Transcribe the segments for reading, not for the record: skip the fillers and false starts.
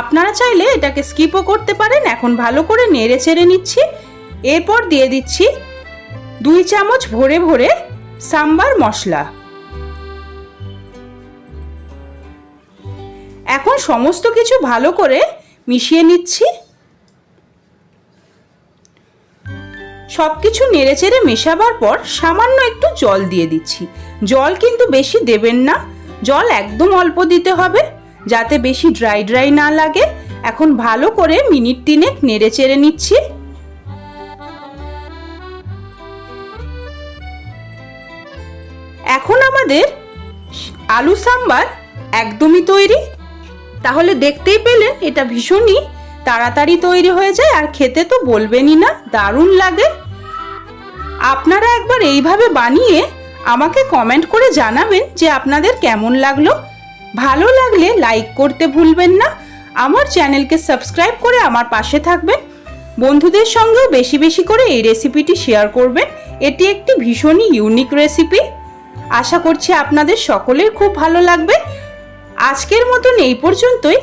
আপনারা চাইলে এটাকে স্কিপও করতে পারেন। এখন ভালো করে নেড়ে চেড়ে নিচ্ছি। এরপর দিয়ে দিচ্ছি 2 চামচ ভরে ভরে সাম্বার মশলা। এখন সমস্ত কিছু ভালো করে মিশিয়ে নিচ্ছি। সবকিছু নেড়েচেড়ে মেশাবার পর সামান্য একটু জল দিয়ে দিচ্ছি। জল কিন্তু বেশি দেবেন না, জল একদম অল্প দিতে হবে যাতে বেশি ড্রাই ড্রাই না লাগে। এখন ভালো করে মিনিট 3 নেড়েচেড়ে নিচ্ছি। এখন আমাদের আলু সাম্বার একদমই তৈরি। তাহলে দেখতেই পেলেন এটা ভীষণই তাড়াতাড়ি তৈরি হয়ে যায়, আর খেতে তো বলবেনই না, দারুণ লাগে। আপনারা একবার এইভাবে বানিয়ে আমাকে কমেন্ট করে জানাবেন যে আপনাদের কেমন লাগলো। ভালো লাগলে লাইক করতে ভুলবেন না। আমার চ্যানেলকে সাবস্ক্রাইব করে আমার পাশে থাকবেন। বন্ধুদের সঙ্গেও বেশি বেশি করে এই রেসিপিটি শেয়ার করবেন। এটি একটি ভীষণই ইউনিক রেসিপি। আশা করছি আপনাদের সকলের খুব ভালো লাগবে। আজকের মতন এই পর্যন্তই।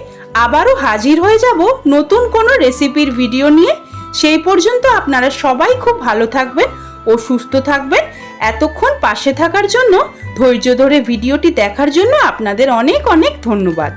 আবারও হাজির হয়ে যাব নতুন কোনো রেসিপির ভিডিও নিয়ে। সেই পর্যন্ত আপনারা সবাই খুব ভালো থাকবেন ও সুস্থ থাকবেন। এতক্ষণ পাশে থাকার জন্য, ধৈর্য ধরে ভিডিওটি দেখার জন্য আপনাদের অনেক অনেক ধন্যবাদ।